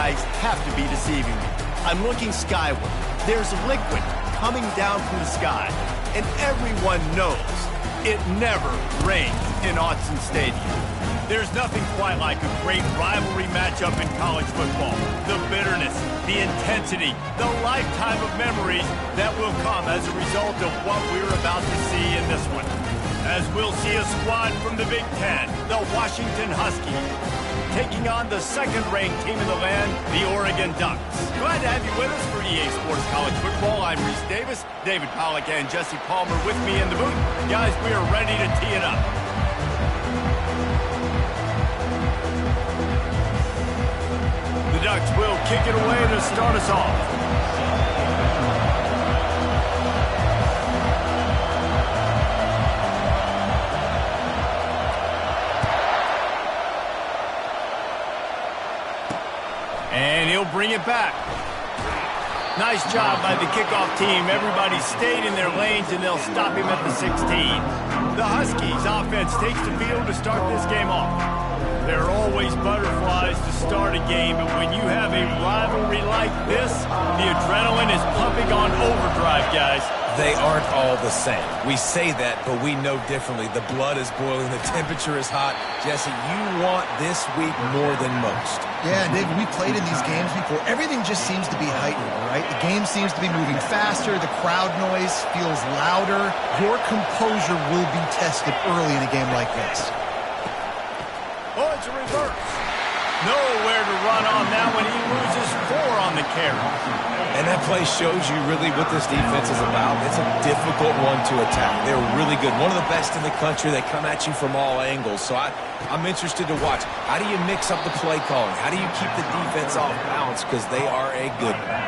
eyes have to be deceiving me. I'm looking skyward. There's liquid coming down from the sky. And everyone knows it never rains in Autzen Stadium. There's nothing quite like a great rivalry matchup in college football. The bitterness, the intensity, the lifetime of memories that will come as a result of what we're about to see in this one. As we'll see a squad from the Big Ten, the Washington Huskies, taking on the second-ranked team in the land, the Oregon Ducks. Glad to have you with us for EA Sports College Football. I'm Reese Davis, David Pollack, and Jesse Palmer with me in the booth. Guys, we are ready to tee it up. The Ducks will kick it away to start us off. And he'll bring it back. Nice job by the kickoff team. Everybody stayed in their lanes, and they'll stop him at the 16. The Huskies offense takes the field to start this game off. There are always butterflies to start a game, but when you have a rivalry like this, the adrenaline is pumping on overdrive, guys. They aren't all the same. We say that, but we know differently. The blood is boiling. The temperature is hot. Jesse, you want this week more than most. Yeah, David, we played in these games before. Everything just seems to be heightened, right? The game seems to be moving faster. The crowd noise feels louder. Your composure will be tested early in a game like this. Oh, it's a reverse. Nowhere to run on that one. He loses 4 on the carry. And that play shows you really what this defense is about. It's a difficult one to attack. They're really good. One of the best in the country. They come at you from all angles. So I'm interested to watch. How do you mix up the play calling? How do you keep the defense off balance? Because they are a good one.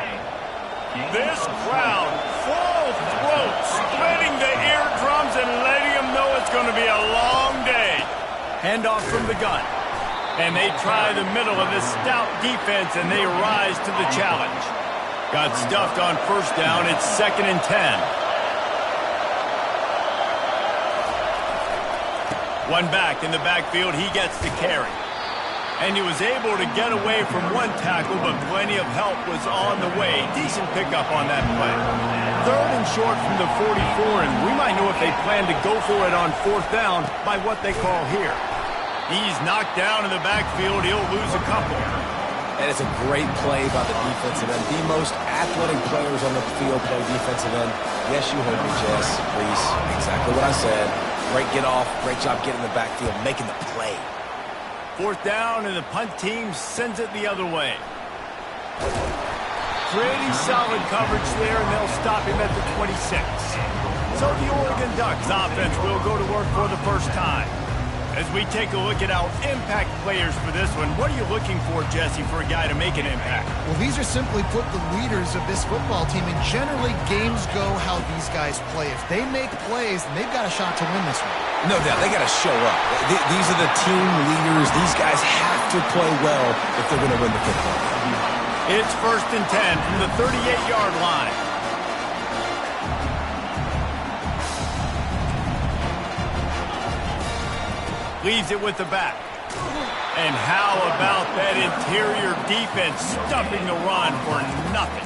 This crowd, full throat, splitting the eardrums and letting them know it's going to be a long day. Handoff from the gun. And they try the middle of this stout defense, and they rise to the challenge. Got stuffed on first down. It's 2nd and 10. One back in the backfield. He gets the carry. And he was able to get away from one tackle, but plenty of help was on the way. Decent pickup on that play. 3rd and short from the 44, and we might know if they plan to go for it on 4th down by what they call here. He's knocked down in the backfield. He'll lose a couple. And it's a great play by the defensive end. The most athletic players on the field play defensive end. Yes, you heard me, Jess, Reese. Exactly what I said. Great get off. Great job getting in the backfield, making the play. 4th down, and the punt team sends it the other way. Pretty solid coverage there, and they'll stop him at the 26. So the Oregon Ducks offense will go to work for the first time. As we take a look at our impact players for this one, what are you looking for, Jesse, for a guy to make an impact? Well, these are simply put the leaders of this football team, and generally games go how these guys play. If they make plays, then they've got a shot to win this one. No doubt. They got to show up. These are the team leaders. These guys have to play well if they're going to win the football game. It's 1st and 10 from the 38-yard line. Leaves it with the back. And how about that interior defense stuffing the run for nothing?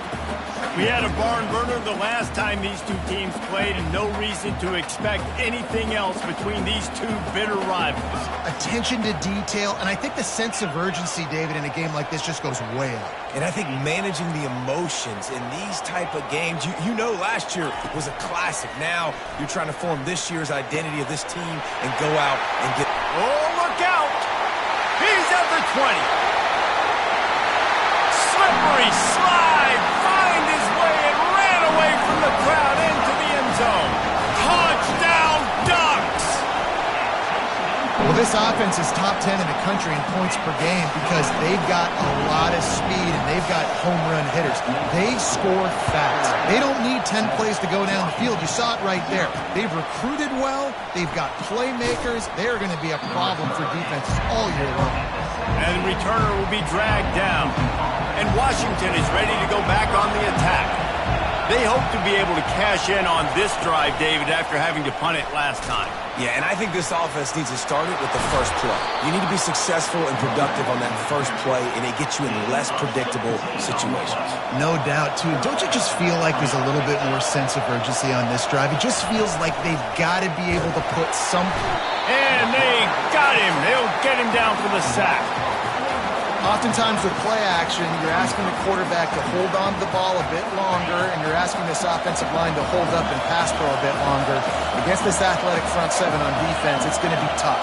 We had a barn burner the last time these two teams played, and no reason to expect anything else between these two bitter rivals. Attention to detail, and I think the sense of urgency, David, in a game like this just goes way up. And I think managing the emotions in these type of games, you know last year was a classic. Now you're trying to form this year's identity of this team and go out and get... Oh, look out! He's at the 20. Slippery slide, find his way and ran away from the crowd into the end zone. Touchdown, Ducks! Well, this offense is top 10 in the country in points per game because they've got a lot of speed and they've got home run hitters. They score fast. They don't need 10 plays to go down the field. You saw it right there. They've recruited well. They've got playmakers. They're going to be a problem for defenses all year long. And the returner will be dragged down. And Washington is ready to go back on the attack. They hope to be able to cash in on this drive, David, after having to punt it last time. Yeah, and I think this offense needs to start it with the first play. You need to be successful and productive on that first play, and it gets you in less predictable situations. No doubt, too. Don't you just feel like there's a little bit more sense of urgency on this drive? It just feels like they've got to be able to put some... And they got him. They'll get him down for the sack. Oftentimes with play action, you're asking the quarterback to hold on to the ball a bit longer, and you're asking this offensive line to hold up and pass pro a bit longer. Against this athletic front seven on defense, it's going to be tough.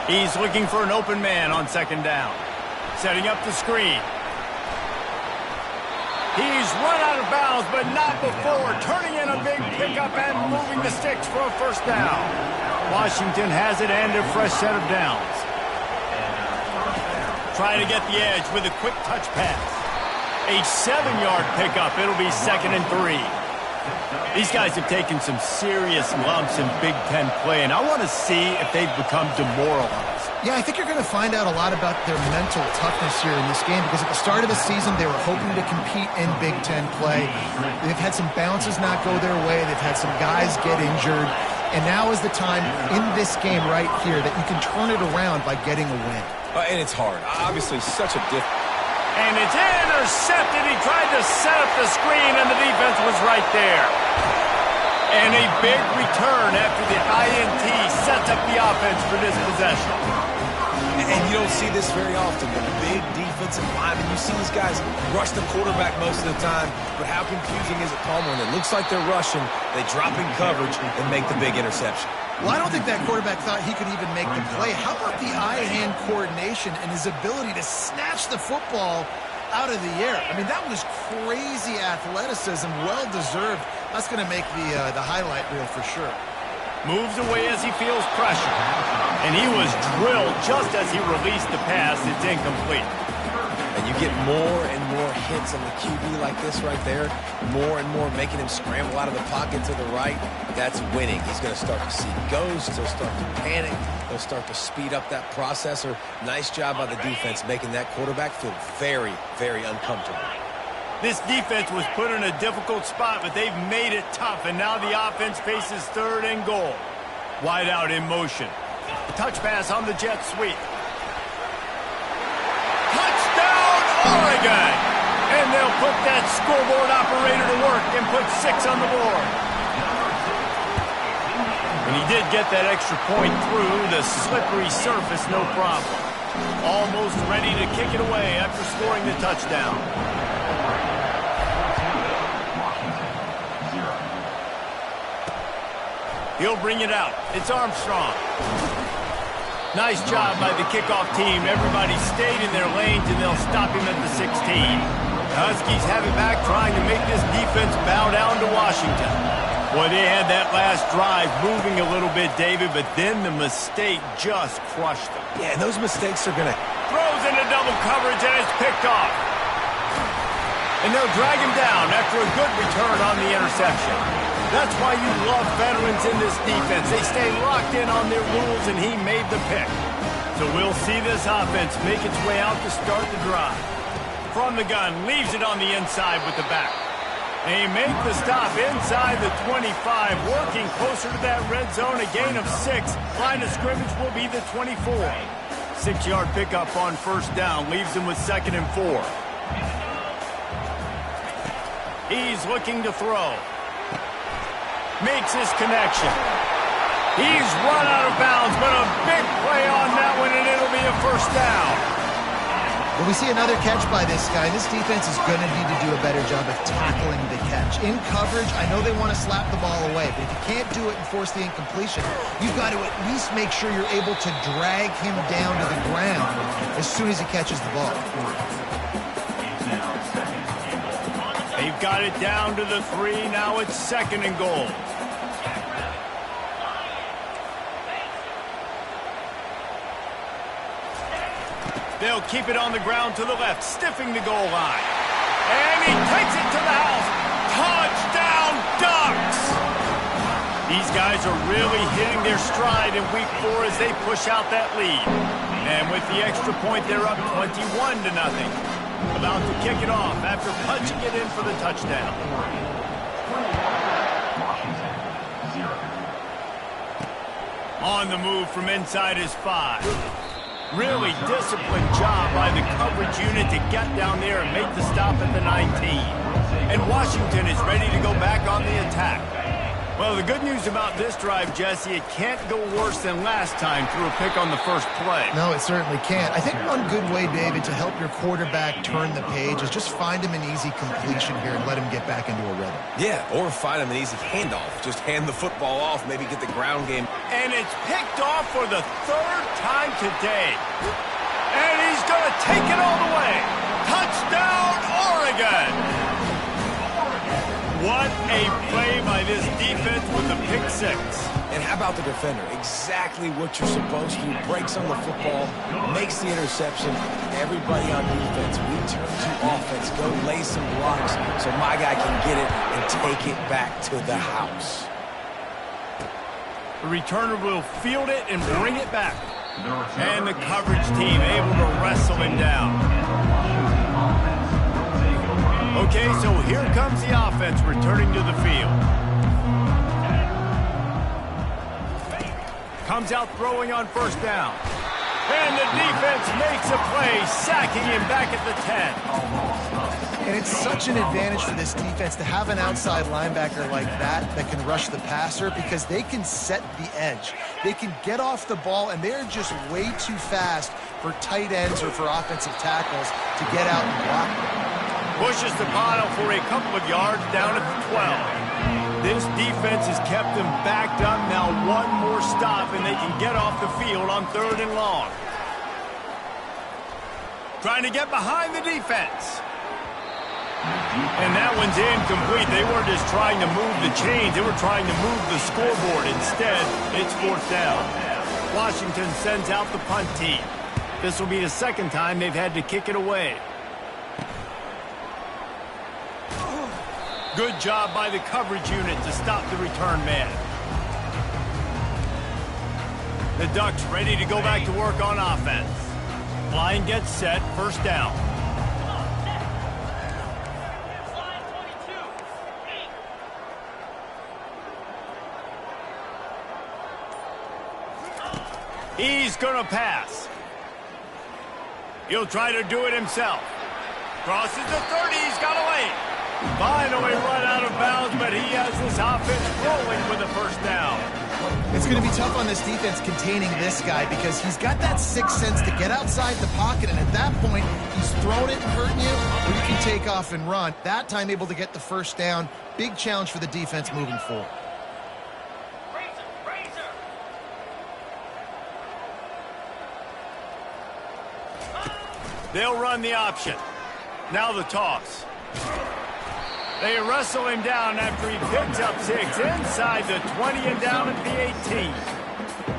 He's looking for an open man on second down. Setting up the screen. He's run out of bounds, but not before turning in a big pickup and moving the sticks for a first down. Washington has it and a fresh set of downs. Trying to get the edge with a quick touch pass. A 7-yard pickup. It'll be 2nd and 3. These guys have taken some serious lumps in Big Ten play, and I want to see if they've become demoralized. Yeah, I think you're going to find out a lot about their mental toughness here in this game, because at the start of the season, they were hoping to compete in Big Ten play. They've had some bounces not go their way. They've had some guys get injured. And now is the time in this game right here that you can turn it around by getting a win. And it's hard. Obviously, such a And it's intercepted. He tried to set up the screen, and the defense was right there. And a big return after the INT sets up the offense for this possession. And you don't see this very often. The big defensive linemen, you see these guys rush the quarterback most of the time, but how confusing is it, Palmer? When it looks like they're rushing, they drop in coverage and make the big interception. Well, I don't think that quarterback thought he could even make the play. How about the eye-hand coordination and his ability to snatch the football out of the air? I mean, that was crazy athleticism, well-deserved. That's going to make the highlight reel for sure. Moves away as he feels pressure. And he was drilled just as he released the pass. It's incomplete. And you get more and more hits on the QB like this right there. More and more making him scramble out of the pocket to the right. That's winning. He's going to start to see ghosts. He'll start to panic. He'll start to speed up that processor. Nice job by the defense making that quarterback feel very, very uncomfortable. This defense was put in a difficult spot, but they've made it tough, and now the offense faces 3rd and goal. Wide out in motion. Touch pass on the jet sweep. Touchdown, Oregon! And they'll put that scoreboard operator to work and put 6 on the board. And he did get that extra point through the slippery surface, no problem. Almost ready to kick it away after scoring the touchdown. He'll bring it out. It's Armstrong. Nice job by the kickoff team. Everybody stayed in their lanes, and they'll stop him at the 16. The Huskies have it back, trying to make this defense bow down to Washington. Boy, they had that last drive moving a little bit, David, but then the mistake just crushed them. Yeah, and those mistakes are going to... Throws into double coverage, and it's picked off. And they'll drag him down after a good return on the interception. That's why you love veterans in this defense. They stay locked in on their rules, and he made the pick. So we'll see this offense make its way out to start the drive. From the gun, leaves it on the inside with the back. They make the stop inside the 25, working closer to that red zone, a gain of 6. Line of scrimmage will be the 24. 6-yard pickup on first down, leaves him with 2nd and 4. He's looking to throw. Makes his connection. He's run out of bounds, but a big play on that one, and it'll be a first down. Well, we see another catch by this guy. This defense is going to need to do a better job of tackling the catch. In coverage, I know they want to slap the ball away, but if you can't do it and force the incompletion, you've got to at least make sure you're able to drag him down to the ground as soon as he catches the ball. They've got it down to the 3. Now it's 2nd and goal. They'll keep it on the ground to the left, stiffing the goal line. And he takes it to the house. Touchdown, Ducks! These guys are really hitting their stride in week 4 as they push out that lead. And with the extra point, they're up 21-0. About to kick it off after punching it in for the touchdown. On the move from inside his 5. Really disciplined job by the coverage unit to get down there and make the stop at the 19. And Washington is ready to go back on the attack. Well, the good news about this drive, Jesse, it can't go worse than last time through a pick on the first play. No, it certainly can't. I think one good way, David, to help your quarterback turn the page is just find him an easy completion here and let him get back into a rhythm. Yeah, or find him an easy handoff. Just hand the football off, maybe get the ground game. And it's picked off for the 3rd time today. And he's going to take it all the way. Touchdown, Oregon! What a play by this defense with the pick 6. And how about the defender? Exactly what you're supposed to do. Breaks on the football, makes the interception. Everybody on defense, we turn to offense. Go lay some blocks so my guy can get it and take it back to the house. The returner will field it and bring it back. And the coverage team able to wrestle him down. Okay, so here comes the offense returning to the field. Comes out throwing on first down. And the defense makes a play, sacking him back at the 10. And it's such an advantage for this defense to have an outside linebacker like that can rush the passer because they can set the edge. They can get off the ball, and they're just way too fast for tight ends or for offensive tackles to get out and block them. Pushes the pile for a couple of yards down at the 12. This defense has kept them backed up. Now one more stop, and they can get off the field on 3rd and long. Trying to get behind the defense. And that one's incomplete. They weren't just trying to move the chains. They were trying to move the scoreboard. Instead, it's 4th down. Washington sends out the punt team. This will be the 2nd time they've had to kick it away. Good job by the coverage unit to stop the return man. The Ducks ready to go back to work on offense. Line gets set, 1st down. He's going to pass. He'll try to do it himself. Crosses the 30, he's got away. Finally run out of bounds, but he has this offense rolling with a 1st down. It's going to be tough on this defense containing this guy because he's got that 6th sense to get outside the pocket, and at that point, he's throwing it and hurting you, or you can take off and run. That time able to get the 1st down. Big challenge for the defense moving forward. They'll run the option. Now the toss. They wrestle him down after he picks up 6 inside the 20 and down at the 18.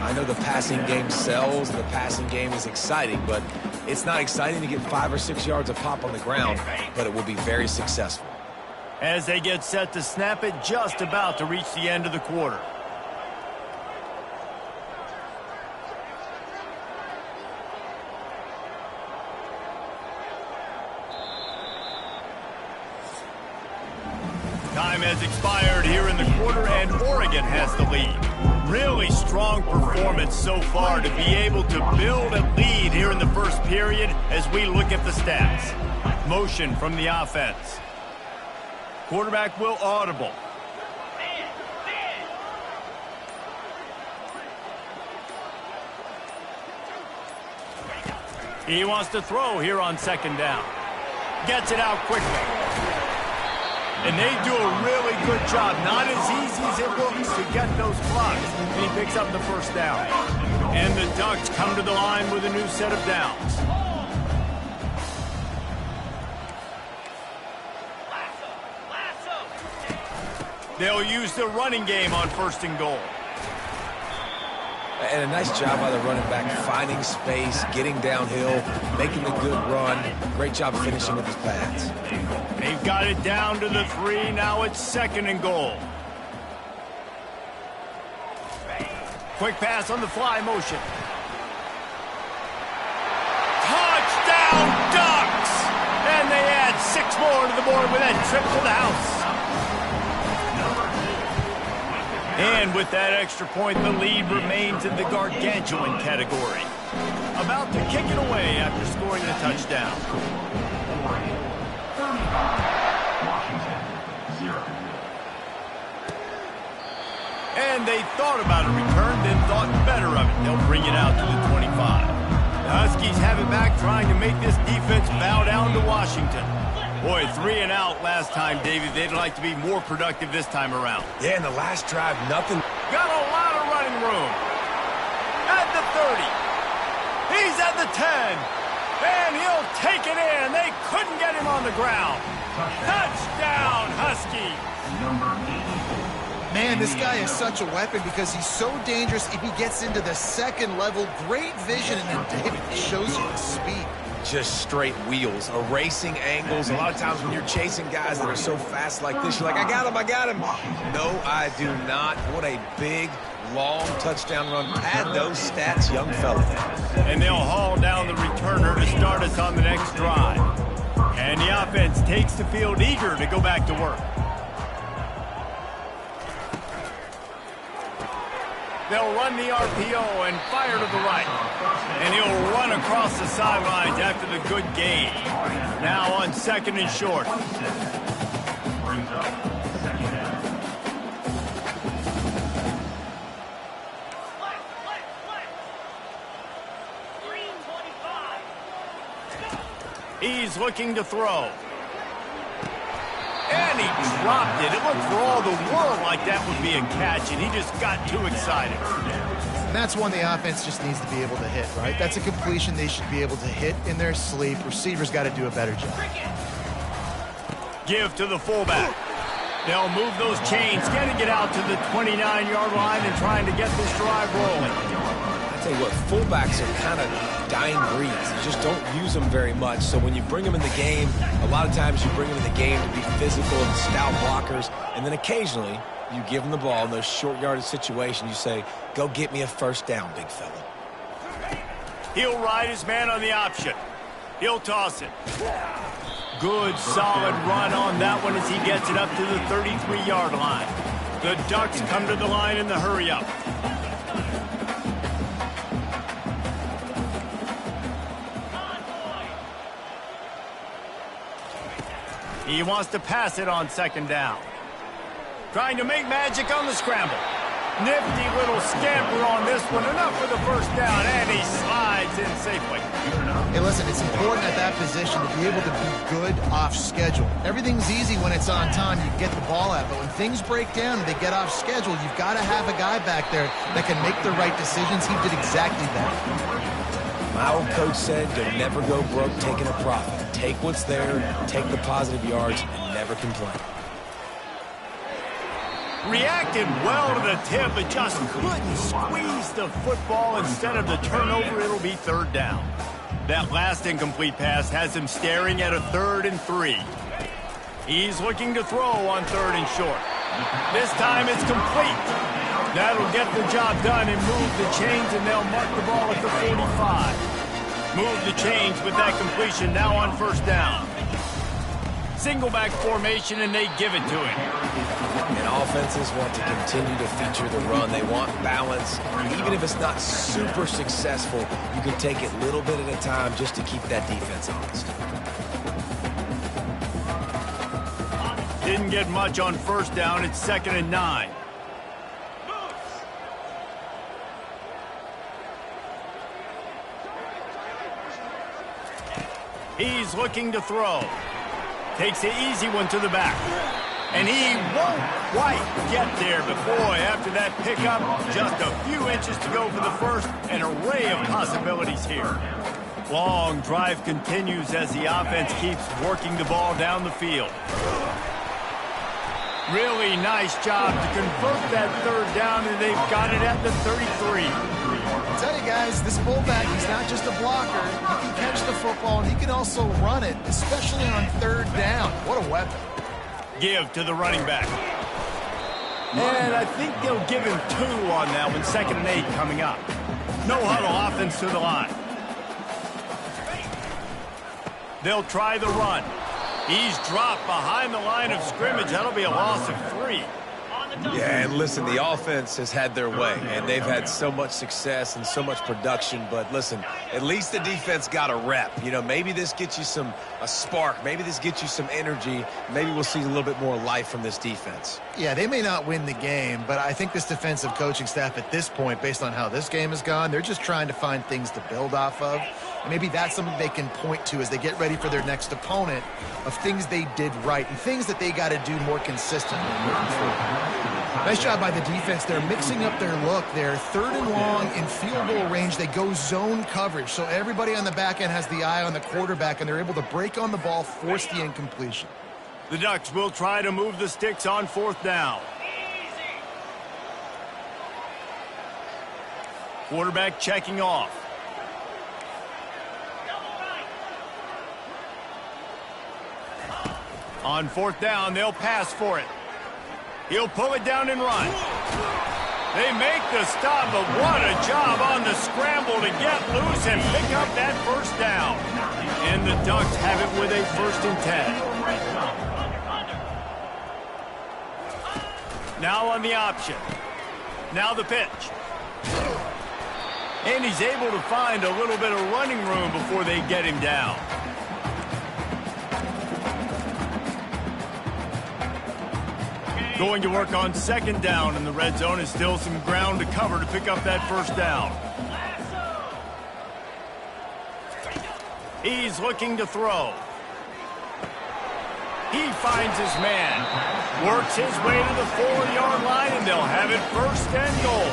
I know the passing game sells, the passing game is exciting, but it's not exciting to get 5 or 6 yards of pop on the ground, but it will be very successful. As they get set to snap it, just about to reach the end of the quarter. Time has expired here in the quarter, and Oregon has the lead. Really strong performance so far to be able to build a lead here in the first period as we look at the stats. Motion from the offense. Quarterback will audible. He wants to throw here on 2nd down. Gets it out quickly. And they do a really good job. Not as easy as it looks to get those blocks. And he picks up the 1st down. And the Ducks come to the line with a new set of downs. They'll use the running game on 1st and goal. And a nice job by the running back, finding space, getting downhill, making a good run. Great job finishing with his pads. They've got it down to the 3. Now it's 2nd and goal. Quick pass on the fly motion. Touchdown, Ducks! 6 more to the board with that trip to the house. And with that extra point, the lead remains in the gargantuan category. About to kick it away after scoring a touchdown. And they thought about a return, then thought better of it. They'll bring it out to the 25. The Huskies have it back, trying to make this defense bow down to Washington. Boy, 3 and out last time, David. They'd like to be more productive this time around. Yeah, in the last drive, nothing. Got a lot of running room. At the 30. He's at the 10. And he'll take it in. They couldn't get him on the ground. Touchdown, Husky. Man, this guy is such a weapon because he's so dangerous if he gets into the second level. Great vision, and then David shows you the speed. Just straight wheels, erasing angles. A lot of times when you're chasing guys that are so fast like this, you're like, I got him, I got him. No, I do not. What a big, long touchdown run. Pad those stats, young fella. And they'll haul down the returner to start us on the next drive. And the offense takes the field eager to go back to work. They'll run the RPO and fire to the right. And he'll run across the sidelines after the good gain. Now on 2nd and short. He's looking to throw. And he dropped it. It looked for all the world like that would be a catch, and he just got too excited. And that's one the offense just needs to be able to hit, right? That's a completion they should be able to hit in their sleep. Receivers got to do a better job. Give to the fullback. They'll move those chains, getting it out to the 29-yard line and trying to get this drive rolling. I tell you what, fullbacks are kind of dying breeds. You just don't use them very much. So when you bring them in the game, a lot of times you bring them in the game to be physical and stout blockers, and then occasionally you give them the ball in those short yardage situations. You say, go get me a first down, big fella. He'll ride his man on the option. He'll toss it. Good, solid run on that one as he gets it up to the 33-yard line. The Ducks come to the line in the hurry-up. He wants to pass it on 2nd down. Trying to make magic on the scramble. Nifty little scamper on this one. Enough for the first down, and he slides in safely. Hey, listen, it's important at that position to be able to be good off schedule. Everything's easy when it's on time. You get the ball out. But when things break down and they get off schedule, you've got to have a guy back there that can make the right decisions. He did exactly that. My old coach said, you'll never go broke taking a profit. Take what's there, take the positive yards, and never complain. Reacted well to the tip, but just couldn't squeeze the football. Instead of the turnover, it'll be 3rd down. That last incomplete pass has him staring at a 3rd and 3. He's looking to throw on 3rd and short. This time it's complete. That'll get the job done and move the chains, and they'll mark the ball at the 45. Move the chains with that completion now on 1st down. Single back formation, and they give it to him. And offenses want to continue to feature the run. They want balance. Even if it's not super successful, you can take it little bit at a time just to keep that defense honest. Didn't get much on 1st down. It's 2nd and 9. He's looking to throw. Takes an easy one to the back. And he won't quite get there. But boy, after that pickup, just a few inches to go for the first. An array of possibilities here. Long drive continues as the offense keeps working the ball down the field. Really nice job to convert that 3rd down, and they've got it at the 33. I tell you guys, this fullback, he's not just a blocker. He can catch the football, and he can also run it, especially on 3rd down. What a weapon. Give to the running back. And I think they'll give him 2 on that one. 2nd and 8 coming up. No huddle, offense to the line. They'll try the run. He's dropped behind the line of scrimmage. That'll be a loss of 3. Yeah, and listen, the offense has had their way, and they've had so much success and so much production. But listen, at least the defense got a rep. You know, maybe this gets you a spark. Maybe this gets you some energy. Maybe we'll see a little bit more life from this defense. Yeah, they may not win the game, but I think this defensive coaching staff at this point, based on how this game has gone, they're just trying to find things to build off of. And maybe that's something they can point to as they get ready for their next opponent of things they did right and things that they got to do more consistently moving forward. Nice job by the defense. They're mixing up their look. They're 3rd and long in field goal range. They go zone coverage, so everybody on the back end has the eye on the quarterback, and they're able to break on the ball, force the incompletion. The Ducks will try to move the sticks on 4th down. Quarterback checking off. On 4th down, they'll pass for it. He'll pull it down and run. They make the stop, but what a job on the scramble to get loose and pick up that 1st down. And the Ducks have it with a 1st and 10. Now on the option. Now the pitch. And he's able to find a little bit of running room before they get him down. Going to work on 2nd down, and the red zone is still some ground to cover to pick up that 1st down. He's looking to throw. He finds his man, works his way to the 4-yard line, and they'll have it 1st and goal.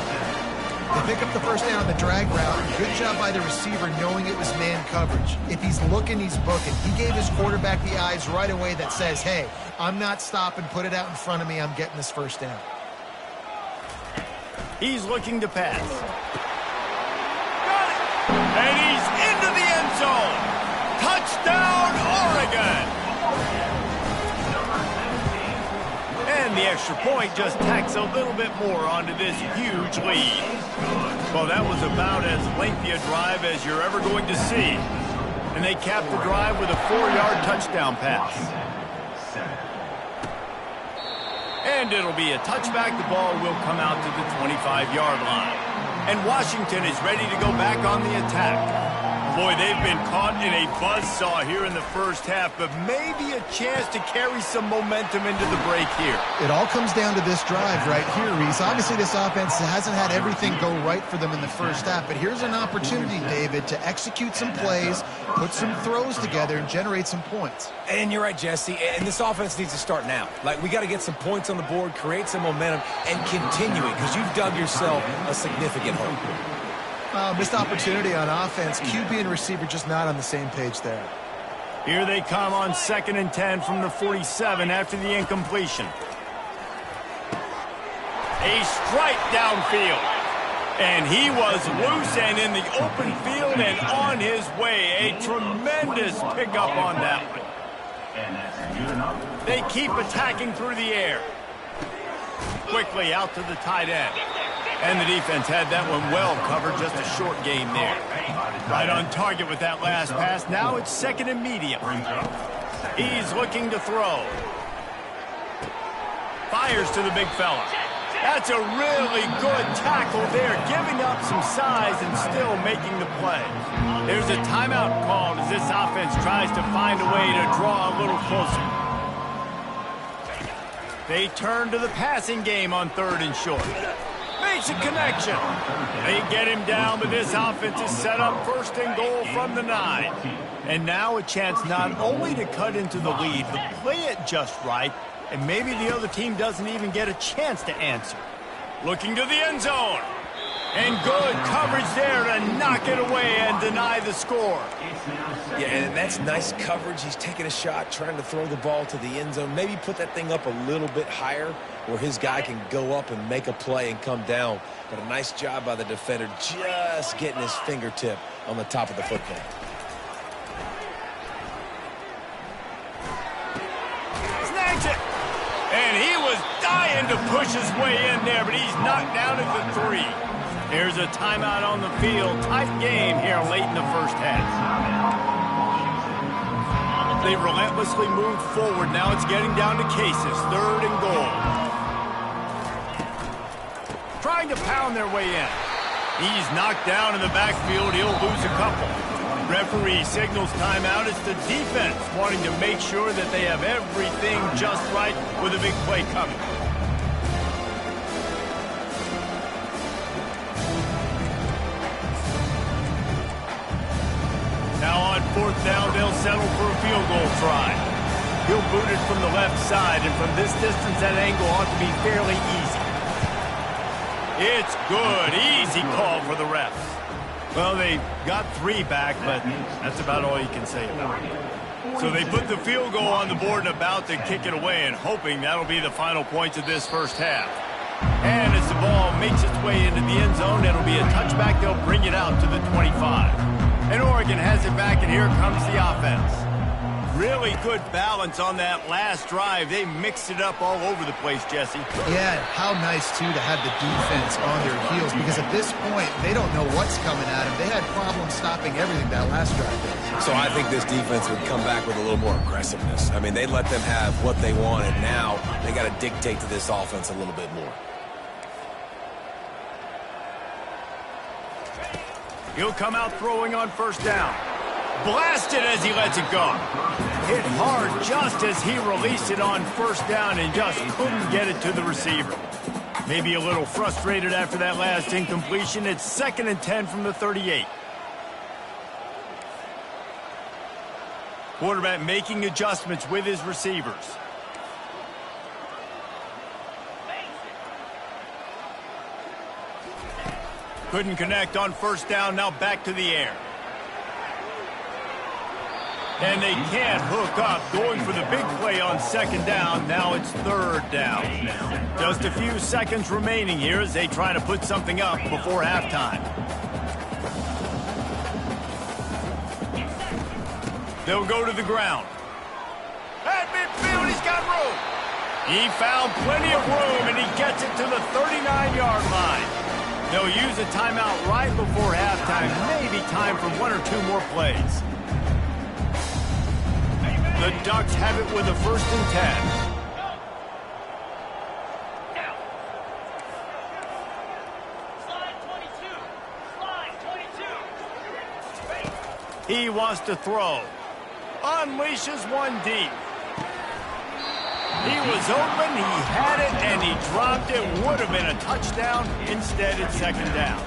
They pick up the 1st down on the drag route. Good job by the receiver knowing it was man coverage. If he's looking, he's booking. He gave his quarterback the eyes right away that says, hey, I'm not stopping, put it out in front of me, I'm getting this 1st down. He's looking to pass. Got it! And he's into the end zone. Touchdown, Oregon! And the extra point just tacks a little bit more onto this huge lead. Well, that was about as lengthy a drive as you're ever going to see. And they cap the drive with a 4-yard touchdown pass. And it'll be a touchback. The ball will come out to the 25-yard line. And Washington is ready to go back on the attack. Boy, they've been caught in a buzzsaw here in the 1st half, but maybe a chance to carry some momentum into the break here. It all comes down to this drive right here, Reese. Obviously, this offense hasn't had everything go right for them in the 1st half, but here's an opportunity, David, to execute some plays, put some throws together, and generate some points. And you're right, Jesse, and this offense needs to start now. Like, we got to get some points on the board, create some momentum, and continue it, because you've dug yourself a significant hole. Missed opportunity on offense. QB and receiver just not on the same page there. Here they come on 2nd and 10 from the 47 after the incompletion. A strike downfield. And he was loose and in the open field and on his way. A tremendous pickup on that one. They keep attacking through the air. Quickly out to the tight end. And the defense had that one well covered, just a short gain there. Right on target with that last pass. Now it's 2nd and medium. He's looking to throw. Fires to the big fella. That's a really good tackle there, giving up some size and still making the play. There's a timeout called as this offense tries to find a way to draw a little closer. They turn to the passing game on 3rd and short. Makes a connection. They get him down, but this offense is set up 1st and goal from the 9. And now a chance not only to cut into the lead, but play it just right, and maybe the other team doesn't even get a chance to answer. Looking to the end zone. And good coverage there to knock it away and deny the score. Yeah, and that's nice coverage. He's taking a shot, trying to throw the ball to the end zone. Maybe put that thing up a little bit higher where his guy can go up and make a play and come down. But a nice job by the defender just getting his fingertip on the top of the football. Snags it. And he was dying to push his way in there, but he's knocked down at the 3. There's a timeout on the field. Tight game here late in the 1st half. They relentlessly moved forward. Now it's getting down to cases. 3rd and goal. Trying to pound their way in. He's knocked down in the backfield. He'll lose a couple. Referee signals timeout. It's the defense wanting to make sure that they have everything just right with a big play coming. Now on 4th down, they'll settle for a field goal try. He'll boot it from the left side, and from this distance, that angle ought to be fairly easy. It's good. Easy call for the refs. Well, they got 3 back, but that's about all you can say about it. So they put the field goal on the board and about to kick it away, and hoping that'll be the final points of this first half. And as the ball makes its way into the end zone, it'll be a touchback. They'll bring it out to the 25. And Oregon has it back, and here comes the offense. Really good balance on that last drive. They mixed it up all over the place, Jesse. Yeah, how nice, too, to have the defense on their heels, because at this point, they don't know what's coming at them. They had problems stopping everything that last drive. So I think this defense would come back with a little more aggressiveness. I mean, they let them have what they wanted. Now they got to dictate to this offense a little bit more. He'll come out throwing on 1st down. Blasted as he lets it go. Hit hard just as he released it on 1st down and just couldn't get it to the receiver. Maybe a little frustrated after that last incompletion. It's 2nd and 10 from the 38. Quarterback making adjustments with his receivers. Couldn't connect on 1st down, now back to the air. And they can't hook up, going for the big play on 2nd down. Now it's 3rd down. Just a few seconds remaining here as they try to put something up before halftime. They'll go to the ground. At midfield, he's got room. He found plenty of room, and he gets it to the 39-yard line. They'll use a timeout right before halftime. Maybe time for 1 or 2 more plays. The Ducks have it with a 1st and 10. He wants to throw. Unleashes one deep. He was open, he had it, and he dropped it. Would have been a touchdown. Instead, it's 2nd down.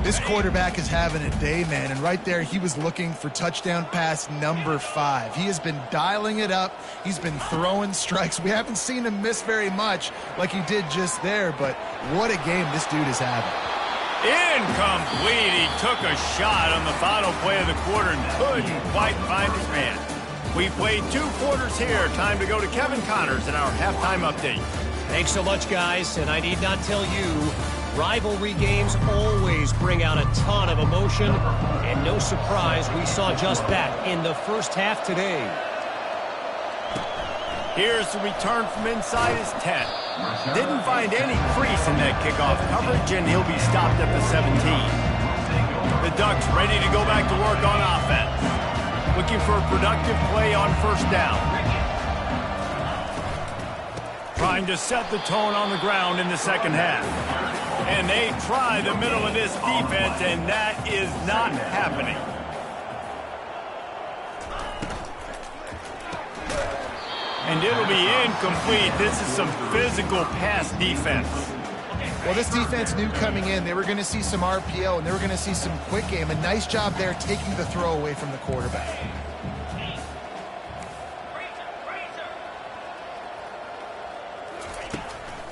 This quarterback is having a day, man, and right there he was looking for touchdown pass number 5. He has been dialing it up. He's been throwing strikes. We haven't seen him miss very much like he did just there, but what a game this dude is having. Incomplete. He took a shot on the final play of the quarter and couldn't quite find his man. We played 2 quarters here. Time to go to Kevin Connors in our halftime update. Thanks so much, guys, and I need not tell you, rivalry games always bring out a ton of emotion, and no surprise we saw just that in the first half today. Here's the return from inside his 10. Didn't find any crease in that kickoff coverage, and he'll be stopped at the 17. The Ducks ready to go back to work on offense. Looking for a productive play on 1st down. Trying to set the tone on the ground in the 2nd half. And they try the middle of this defense, and that is not happening. And it'll be incomplete. This is some physical pass defense. Well, this defense knew coming in they were going to see some RPO and they were going to see some quick game. A nice job there taking the throw away from the quarterback.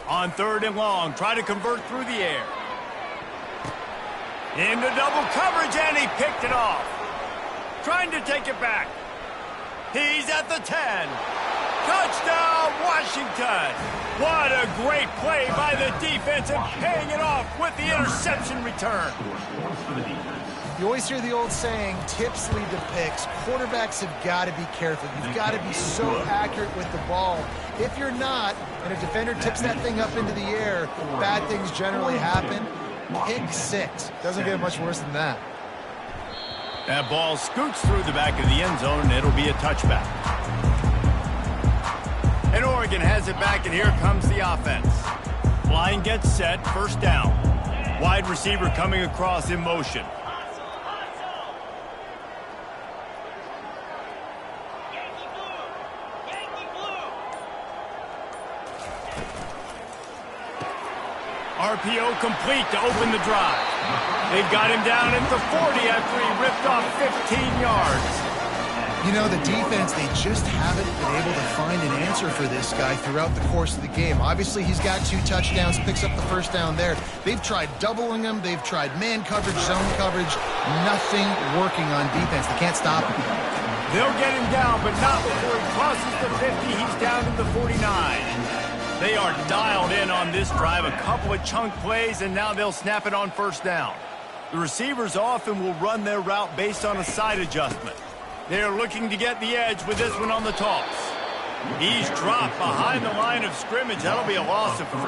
On 3rd and long, try to convert through the air. Into double coverage, and he picked it off. Trying to take it back. He's at the 10. Touchdown, Washington. What a great play by the defense and paying it off with the interception return. You always hear the old saying, tips lead to picks. Quarterbacks have got to be careful. You've got to be so accurate with the ball. If you're not, and a defender tips that thing up into the air, bad things generally happen. Pick 6. Doesn't get much worse than that. That ball scoots through the back of the end zone, and it'll be a touchback. And Oregon has it back, and here comes the offense. Line gets set, first down. Wide receiver coming across in motion. RPO complete to open the drive. They've got him down at the 40 after he ripped off 15 yards. You know, the defense, they just haven't been able to find an answer for this guy throughout the course of the game. Obviously, he's got 2 touchdowns, picks up the first down there. They've tried doubling him. They've tried man coverage, zone coverage. Nothing working on defense. They can't stop him. They'll get him down, but not before he crosses the 50. He's down to the 49. They are dialed in on this drive. A couple of chunk plays, and now they'll snap it on first down. The receivers often will run their route based on a side adjustment. They're looking to get the edge with this one on the toss. He's dropped behind the line of scrimmage. That'll be a loss of 3.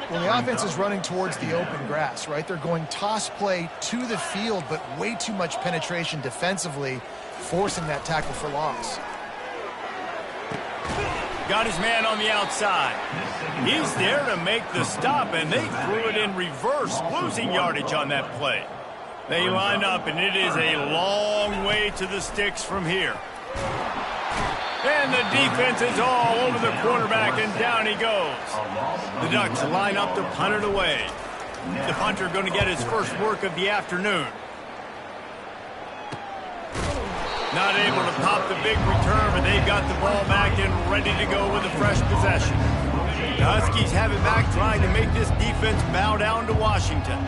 Well, the offense is running towards the open grass, right? They're going toss play to the field, but way too much penetration defensively, forcing that tackle for loss. Got his man on the outside. He's there to make the stop, and they threw it in reverse, losing yardage on that play. They line up, and it is a long way to the sticks from here. And the defense is all over the quarterback, and down he goes. The Ducks line up to punt it away. The punter going to get his first work of the afternoon. Not able to pop the big return, but they've got the ball back and ready to go with a fresh possession. The Huskies have it back, trying to make this defense bow down to Washington.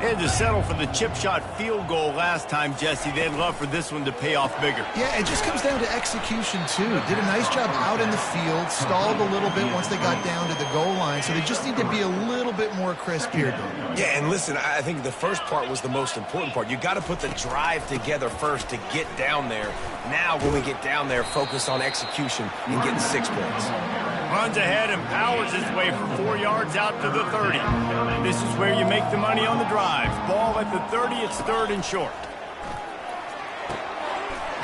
They had to settle for the chip shot field goal last time, Jesse. They'd love for this one to pay off bigger. Yeah, it just comes down to execution, too. Did a nice job out in the field, stalled a little bit once they got down to the goal line, so they just need to be a little bit more crisp here. Yeah, and listen, I think the first part was the most important part. You got to put the drive together first to get down there. Now, when we get down there, focus on execution and getting 6 points. Runs ahead and powers his way for 4 yards out to the 30. This is where you make the money on the drive. Ball at the 30, it's 3rd and short.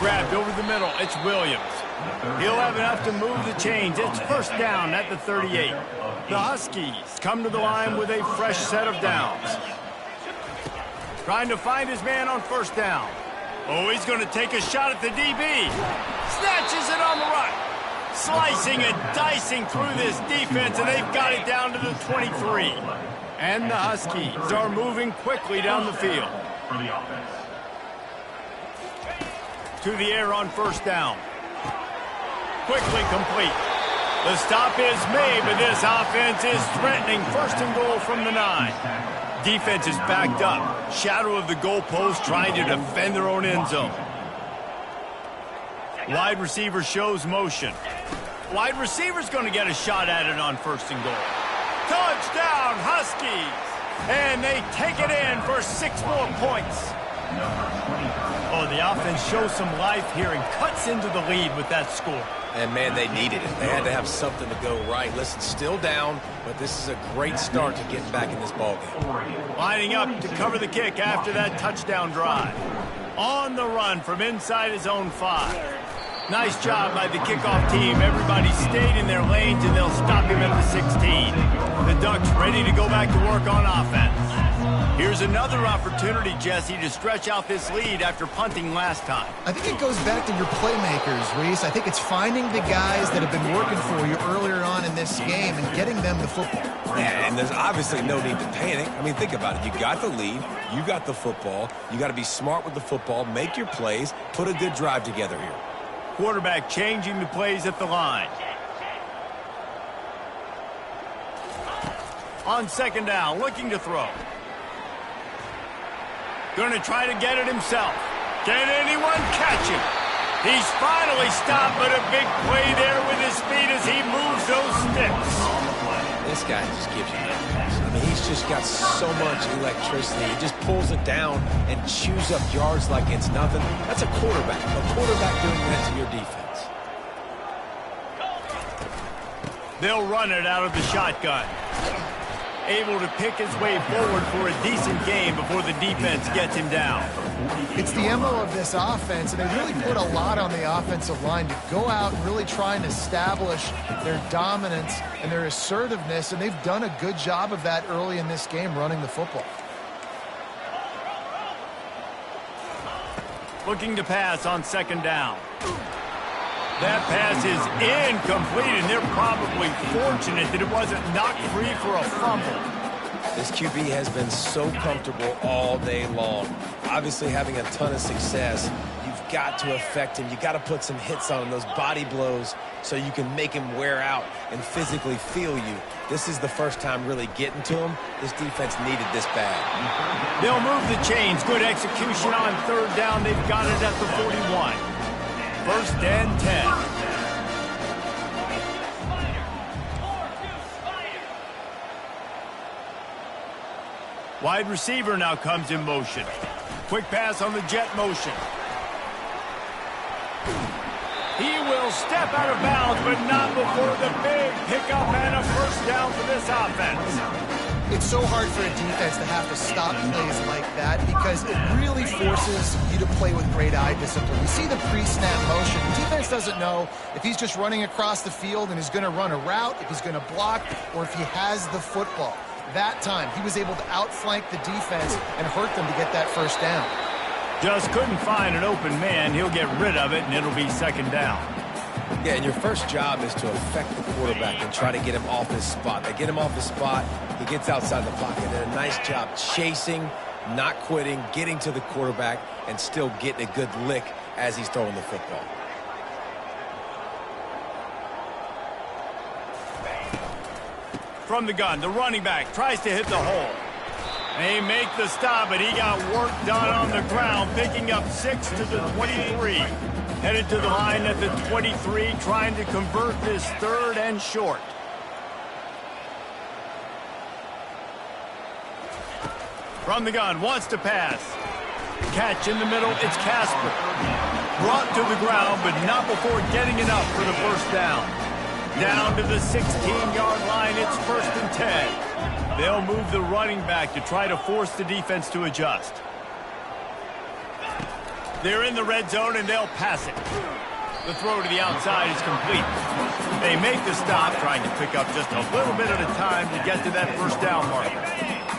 Grabbed over the middle, it's Williams. He'll have enough to move the chains. It's first down at the 38. The Huskies come to the line with a fresh set of downs. Trying to find his man on first down. Oh, he's going to take a shot at the DB. Snatches it on the run. Slicing and dicing through this defense, and they've got it down to the 23. And the Huskies are moving quickly down the field. To the air on first down. Quickly complete. The stop is made, but this offense is threatening. First and goal from the 9. Defense is backed up. Shadow of the goalpost, trying to defend their own end zone. Wide receiver shows motion. Wide receiver's going to get a shot at it on first and goal. Touchdown, Huskies! And they take it in for 6 more points. Oh, the offense shows some life here and cuts into the lead with that score. And, man, they needed it. They had to have something to go right. Listen, still down, but this is a great start to getting back in this ballgame. Lining up to cover the kick after that touchdown drive. On the run from inside his own 5. Nice job by the kickoff team. Everybody stayed in their lanes, and they'll stop him at the 16. The Ducks ready to go back to work on offense. Here's another opportunity, Jesse, to stretch out this lead after punting last time. I think it goes back to your playmakers, Reese. I think it's finding the guys that have been working for you earlier on in this game and getting them the football. Yeah, and there's obviously no need to panic. I mean, think about it. You got the lead. You got the football. You got to be smart with the football, make your plays, put a good drive together here. Quarterback changing the plays at the line. On second down, looking to throw. Going to try to get it himself. Can anyone catch him? He's finally stopped, but a big play there with his speed as he moves those sticks. This guy just gives you nothing. I mean, he's just got so much electricity. He just pulls it down and chews up yards like it's nothing. That's a quarterback. A quarterback doing that to your defense. They'll run it out of the shotgun. Able to pick his way forward for a decent game before the defense gets him down. It's the MO of this offense, and they really put a lot on the offensive line to go out and really try and establish their dominance and their assertiveness, and they've done a good job of that early in this game running the football. Looking to pass on second down. That pass is incomplete, and they're probably fortunate that it wasn't knocked free for a fumble. This QB has been so comfortable all day long. Obviously having a ton of success. You've got to affect him. You've got to put some hits on him, those body blows, so you can make him wear out and physically feel you. This is the first time really getting to him. This defense needed this bad. They'll move the chains. Good execution on third down. They've got it at the 41. First and 10. Wide receiver now comes in motion. Quick pass on the jet motion. He will step out of bounds, but not before the big pickup and a first down for this offense. It's so hard for a defense to have to stop plays like that because it really forces you to play with great eye discipline. You see the pre-snap motion. The defense doesn't know if he's just running across the field and is going to run a route, if he's going to block, or if he has the football. That time, he was able to outflank the defense and hurt them to get that first down. Just couldn't find an open man. He'll get rid of it, and it'll be second down. Yeah, and your first job is to affect the quarterback and try to get him off his spot. They get him off his spot, he gets outside the pocket. And a nice job chasing, not quitting, getting to the quarterback, and still getting a good lick as he's throwing the football. From the gun, the running back tries to hit the hole. They make the stop, but he got work done on the ground, picking up 6 to the 23. Headed to the line at the 23, trying to convert this third and short. From the gun, wants to pass. Catch in the middle, it's Casper. Brought to the ground, but not before getting enough for the first down. Down to the 16-yard line, it's first and 10. They'll move the running back to try to force the defense to adjust. They're in the red zone, and they'll pass it. The throw to the outside is complete. They make the stop, trying to pick up just a little bit at a time to get to that first down marker.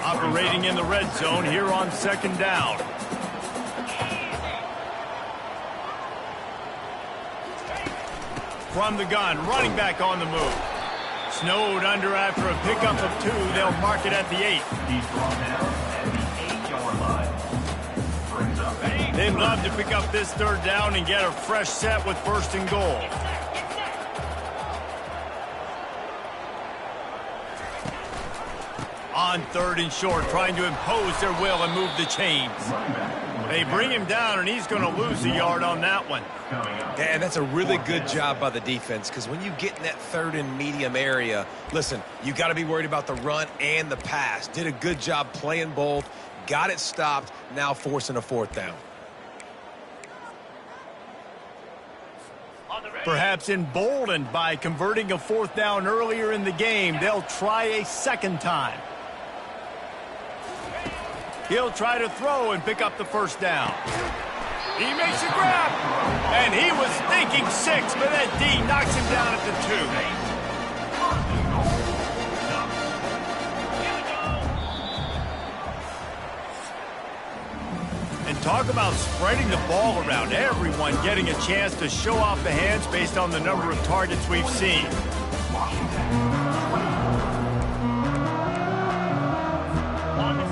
Operating in the red zone here on second down. From the gun, running back on the move. Snowed under after a pickup of 2. They'll mark it at the 8. They'd love to pick up this third down and get a fresh set with first and goal. On third and short, trying to impose their will and move the chains. They bring him down, and he's going to lose a yard on that one. Yeah, and that's a really good job by the defense, because when you get in that third and medium area, listen, you got to be worried about the run and the pass. Did a good job playing both, got it stopped, now forcing a fourth down. Perhaps emboldened by converting a fourth down earlier in the game, they'll try a second time. He'll try to throw and pick up the first down. He makes a grab, and he was thinking 6, but that D knocks him down at the 2. And talk about spreading the ball around. Everyone getting a chance to show off the hands based on the number of targets we've seen.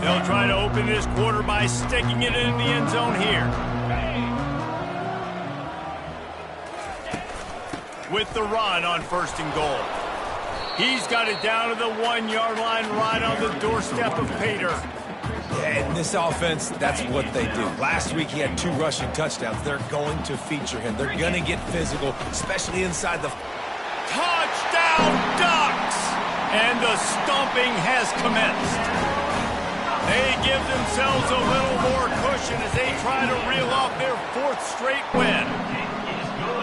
They'll try to open this quarter by sticking it in the end zone here. With the run on first and goal. He's got it down to the 1-yard line, right on the doorstep of Pater. And this offense, that's what they do. Last week he had 2 rushing touchdowns. They're going to feature him. They're going to get physical, especially inside the... Touchdown Ducks! And the stomping has commenced. They give themselves a little more cushion as they try to reel off their 4th straight win.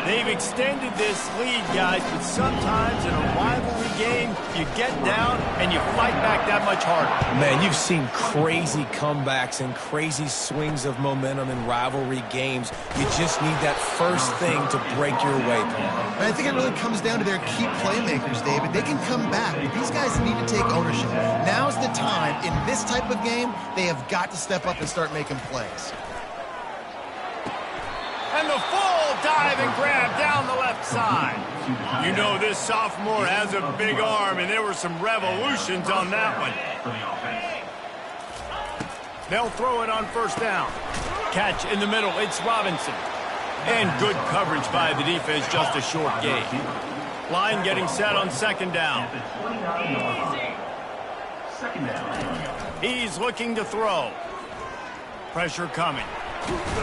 They've extended this lead, guys, but sometimes in a rivalry game, you get down and you fight back that much harder. Man, you've seen crazy comebacks and crazy swings of momentum in rivalry games. You just need that first thing to break your way, Paul. And I think it really comes down to their key playmakers, David. They can come back, but these guys need to take ownership. Now's the time. In this type of game, they have got to step up and start making plays. And the full dive and grab down the left side. You know this sophomore has a big arm, and there were some revolutions on that one. They'll throw it on first down. Catch in the middle, it's Robinson. And good coverage by the defense, just a short gain. Line getting set on second down. He's looking to throw. Pressure coming.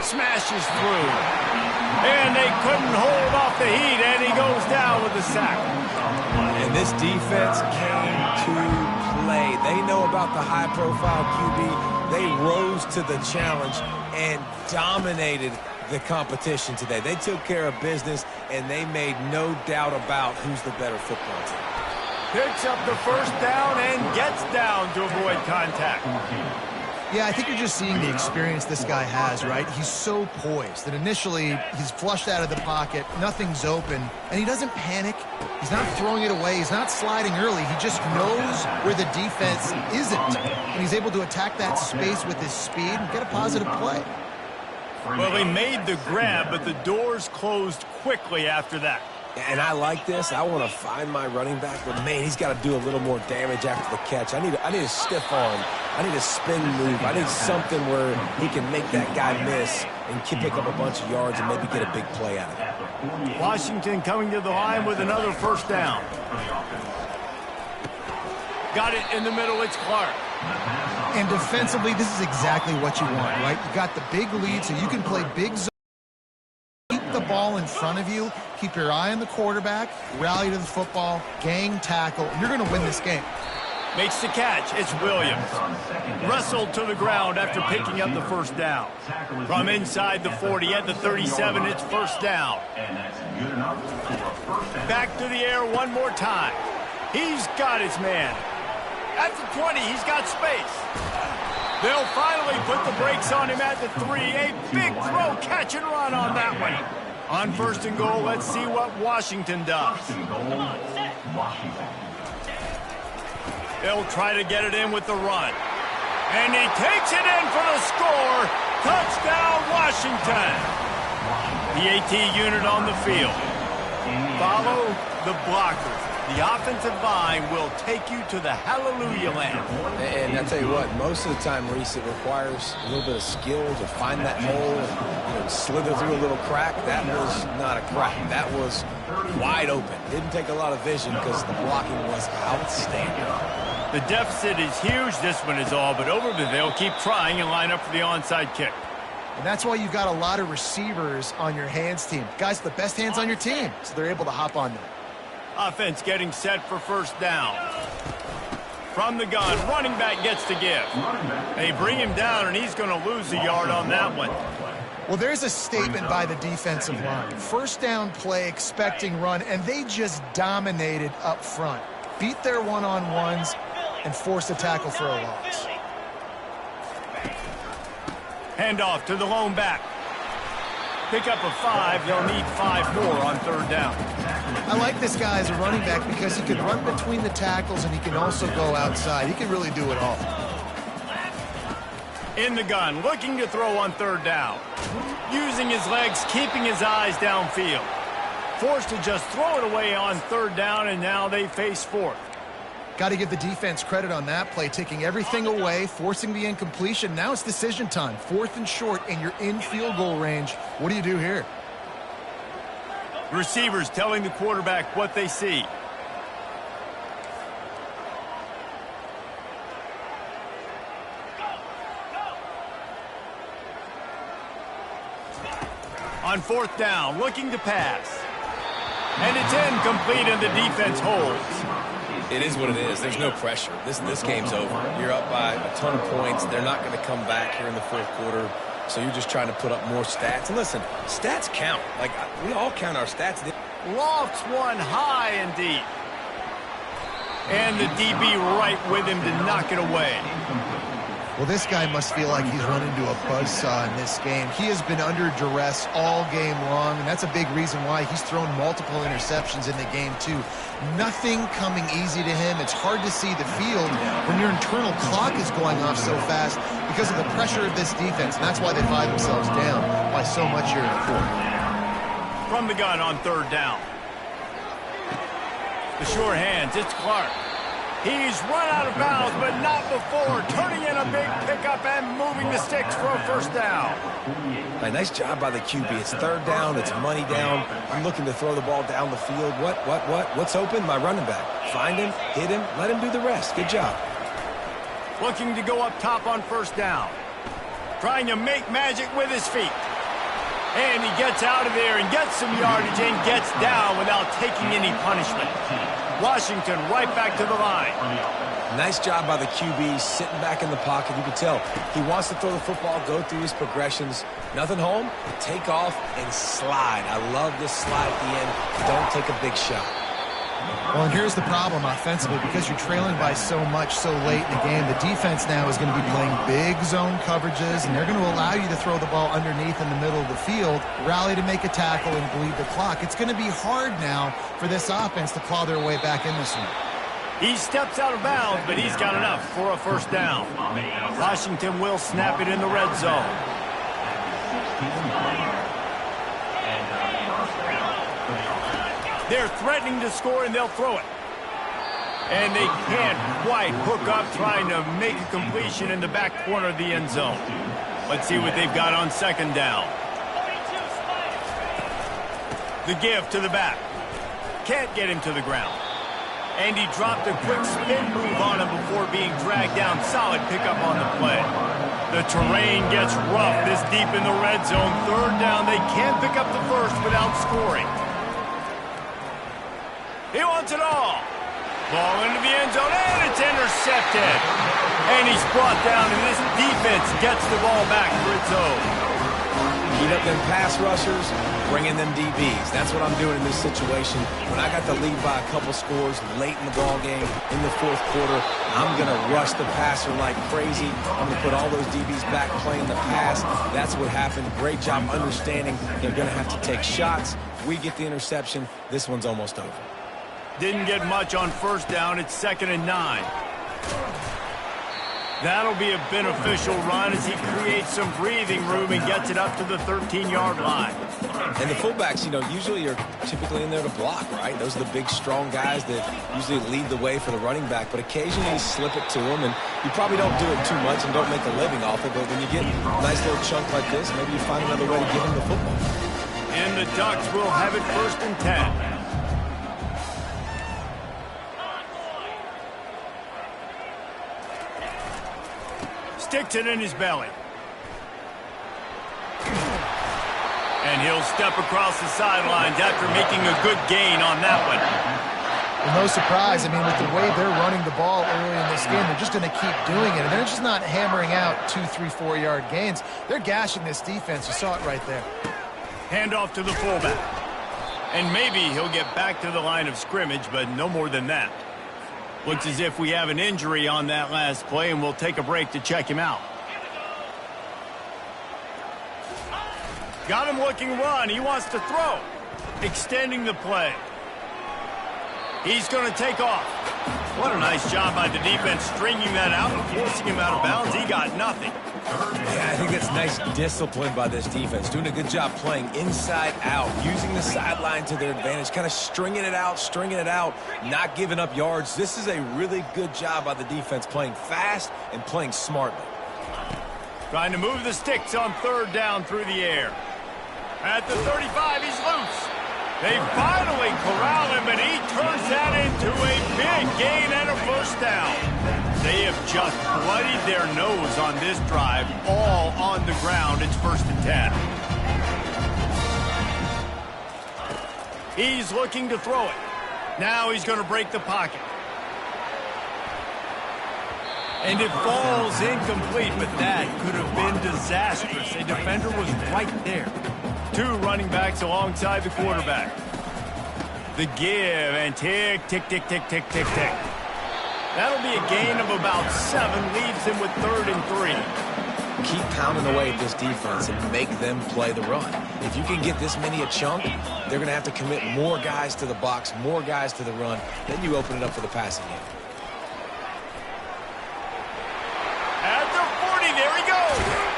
Smashes through. And they couldn't hold off the heat, and he goes down with a sack. And this defense came to play. They know about the high-profile QB. They rose to the challenge and dominated the competition today. They took care of business, and they made no doubt about who's the better football team. Picks up the first down and gets down to avoid contact. Yeah, I think you're just seeing the experience this guy has, right? He's so poised that initially he's flushed out of the pocket, nothing's open, and he doesn't panic. He's not throwing it away. He's not sliding early. He just knows where the defense isn't, and he's able to attack that space with his speed and get a positive play. Well, he made the grab, but the doors closed quickly after that. And I like this. I want to find my running back, but man, he's got to do a little more damage after the catch. I need a stiff arm. I need a spin move. I need something where he can make that guy miss and pick up a bunch of yards and maybe get a big play out of it. Washington coming to the line with another first down. Got it in the middle. It's Clark. And defensively, this is exactly what you want, right? You got the big lead, so you can play big zone. Keep the ball in front of you. Keep your eye on the quarterback. Rally to the football. Gang tackle. You're going to win this game. Makes the catch. It's Williams. Wrestled to the ground after picking up the first down. From inside the 40 at the 37, it's first down. Back to the air one more time. He's got his man. At the 20, he's got space. They'll finally put the brakes on him at the 3. A big throw, catch and run on that one. On first and goal, let's see what Washington does. They'll try to get it in with the run. And he takes it in for the score. Touchdown, Washington. The AT unit on the field. Follow the blockers. The offensive line will take you to the hallelujah land. And I tell you what, most of the time, Reese, it requires a little bit of skill to find that hole and slither through a little crack. That was not a crack. That was wide open. Didn't take a lot of vision because the blocking was outstanding. The deficit is huge. This one is all but over, but they'll keep trying and line up for the onside kick. And that's why you've got a lot of receivers on your hands team. Guys, the best hands on your team, so they're able to hop on them. Offense getting set for first down. From the gun, running back gets to give. They bring him down, and he's going to lose a yard on that one. Well, there's a statement by the defensive line. First down play, expecting run, and they just dominated up front. Beat their one-on-ones and forced a tackle for a loss. Handoff to the lone back. Pick up a 5. They'll need 5 more on third down. I like this guy as a running back because he can run between the tackles and he can also go outside. He can really do it all. In the gun, looking to throw on third down. Using his legs, keeping his eyes downfield. Forced to just throw it away on third down, and now they face fourth. Got to give the defense credit on that play, taking everything away, forcing the incompletion. Now it's decision time. Fourth and short, and you're in field goal range. What do you do here? Receivers telling the quarterback what they see. On fourth down, looking to pass. And it's incomplete, and the defense holds. It is what it is. There's no pressure. This game's over. You're up by a ton of points. They're not going to come back here in the fourth quarter. So you're just trying to put up more stats. And listen, stats count. Like, we all count our stats. Lofts one high and deep. And the DB right with him to knock it away. Well, this guy must feel like he's run into a buzzsaw in this game. He has been under duress all game long, and that's a big reason why he's thrown multiple interceptions in the game, too. Nothing coming easy to him. It's hard to see the field when your internal clock is going off so fast because of the pressure of this defense, and that's why they find themselves down by so much here in the fourth. From the gun on third down. The sure hands, it's Clark. He's run out of bounds, but not before. Turning in a big pickup and moving the sticks for a first down. Nice job by the QB. It's third down. It's money down. I'm looking to throw the ball down the field. What's open? My running back. Find him, hit him, let him do the rest. Good job. Looking to go up top on first down. Trying to make magic with his feet. And he gets out of there and gets some yardage and gets down without taking any punishment. Washington right back to the line. Nice job by the QB, sitting back in the pocket. You can tell he wants to throw the football, go through his progressions. Nothing home, take off and slide. I love this slide at the end. Don't take a big shot. Well, and here's the problem offensively. Because you're trailing by so much so late in the game, the defense now is going to be playing big zone coverages, and they're going to allow you to throw the ball underneath in the middle of the field, rally to make a tackle, and bleed the clock. It's going to be hard now for this offense to claw their way back in this one. He steps out of bounds, but he's got enough for a first down. Washington will snap it in the red zone. They're threatening to score, and they'll throw it. And they can't quite hook up trying to make a completion in the back corner of the end zone. Let's see what they've got on second down. The give to the back. Can't get him to the ground. And he dropped a quick spin move on him before being dragged down. Solid pickup on the play. The terrain gets rough this deep in the red zone. Third down, they can't pick up the first without scoring. He wants it all. Ball into the end zone, and it's intercepted. And he's brought down, and this defense gets the ball back for its own. Beat up them pass rushers, bring in them DBs. That's what I'm doing in this situation. When I got the lead by a couple scores late in the ball game, in the fourth quarter, I'm going to rush the passer like crazy. I'm going to put all those DBs back playing the pass. That's what happened. Great job understanding they're going to have to take shots. We get the interception. This one's almost over. Didn't get much on first down. It's 2nd and 9. That'll be a beneficial run as he creates some breathing room and gets it up to the 13-yard line. And the fullbacks, usually are typically in there to block, right? Those are the big, strong guys that usually lead the way for the running back. But occasionally you slip it to them, and you probably don't do it too much and don't make a living off it. But when you get a nice little chunk like this, maybe you find another way to give him the football. And the Ducks will have it 1st and 10. Sticks it in his belly. And he'll step across the sidelines after making a good gain on that one. Well, no surprise. I mean, with the way they're running the ball early in this game, they're just going to keep doing it. And they're just not hammering out 2, 3, 4-yard gains. They're gashing this defense. You saw it right there. Handoff to the fullback. And maybe he'll get back to the line of scrimmage, but no more than that. Looks as if we have an injury on that last play, and we'll take a break to check him out. Got him looking run. He wants to throw. Extending the play. He's going to take off. What a nice job by the defense stringing that out and forcing him out of bounds. He got nothing. Yeah, I think that's nice discipline by this defense. Doing a good job playing inside out, using the sideline to their advantage, kind of stringing it out, not giving up yards. This is a really good job by the defense, playing fast and playing smartly. Trying to move the sticks on third down through the air. At the 35, he's loose. They finally corral him, and he turns that into a big gain and a first down. They have just bloodied their nose on this drive, all on the ground. It's 1st and 10. He's looking to throw it. Now he's going to break the pocket. And it falls incomplete, but that could have been disastrous. A defender was right there. Two running backs alongside the quarterback. The give, and tick, tick, tick, tick, tick, tick, tick. That'll be a gain of about 7, leaves him with 3rd and 3. Keep pounding away at this defense and make them play the run. If you can get this many a chunk, they're going to have to commit more guys to the box, more guys to the run. Then you open it up for the passing game. At the 40, there he goes.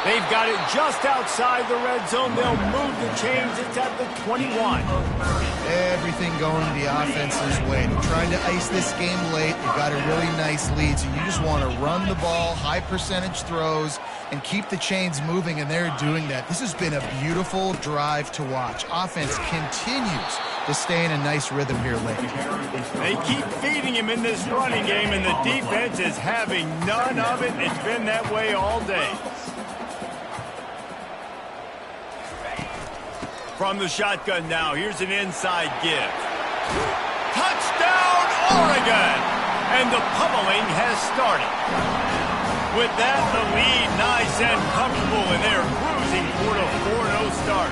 They've got it just outside the red zone. They'll move the chains. It's at the 21. Everything going the offense's way. They're trying to ice this game late. They've got a really nice lead, so you just want to run the ball, high percentage throws, and keep the chains moving, and they're doing that. This has been a beautiful drive to watch. Offense continues to stay in a nice rhythm here late. They keep feeding him in this running game, and the defense is having none of it. It's been that way all day. From the shotgun now, here's an inside give. Touchdown, Oregon! And the pummeling has started. With that, the lead nice and comfortable, and they're cruising toward a 4-0 start.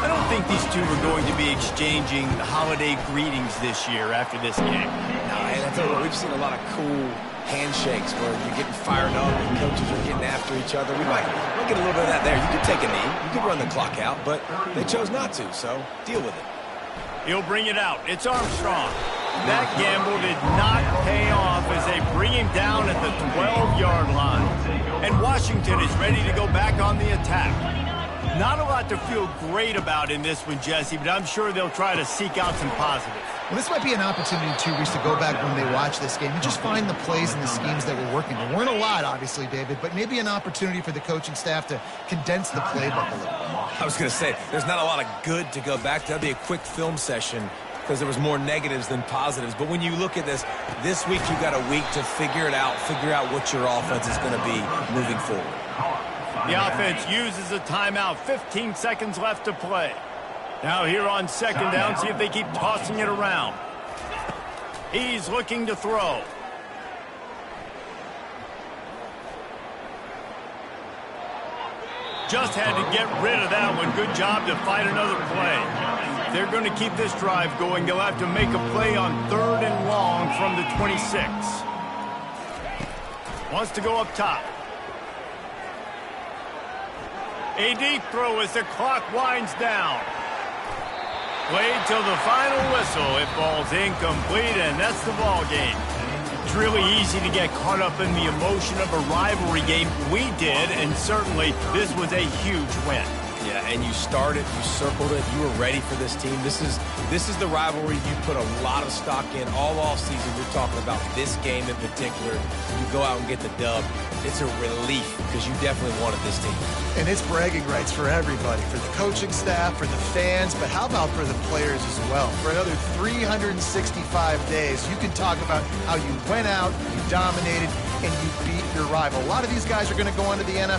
I don't think these two are going to be exchanging holiday greetings this year after this game. No, and I tell you what, we've seen a lot of cool handshakes where you're getting fired up and coaches are getting after each other. We might get a little bit of that there. You could take a knee. You could run the clock out, but they chose not to, so deal with it. He'll bring it out. It's Armstrong. That gamble did not pay off as they bring him down at the 12-yard line. And Washington is ready to go back on the attack. Not a lot to feel great about in this one, Jesse, but I'm sure they'll try to seek out some positives. Well, this might be an opportunity, too, Reese, to go back when they watch this game and just find the plays and the schemes that were working. There weren't a lot, obviously, David, but maybe an opportunity for the coaching staff to condense the playbook a little bit. I was going to say, there's not a lot of good to go back to. That'd be a quick film session because there was more negatives than positives. But when you look at this week you've got a week to figure it out, figure out what your offense is going to be moving forward. The offense uses a timeout. 15 seconds left to play. Now here on second down, see if they keep tossing it around. He's looking to throw. Just had to get rid of that one. Good job to fight another play. They're going to keep this drive going. They'll have to make a play on 3rd and long from the 26. Wants to go up top. A deep throw as the clock winds down. Played till the final whistle. It falls incomplete, and that's the ball game. It's really easy to get caught up in the emotion of a rivalry game. We did, and certainly this was a huge win. Yeah, and you started, you circled it, you were ready for this team. This is the rivalry you put a lot of stock in all offseason. You're talking about this game in particular. You go out and get the dub. It's a relief because you definitely wanted this team. And it's bragging rights for everybody, for the coaching staff, for the fans, but how about for the players as well? For another 365 days, you can talk about how you went out, you dominated, and you beat your rival. A lot of these guys are going to go on to the NFL.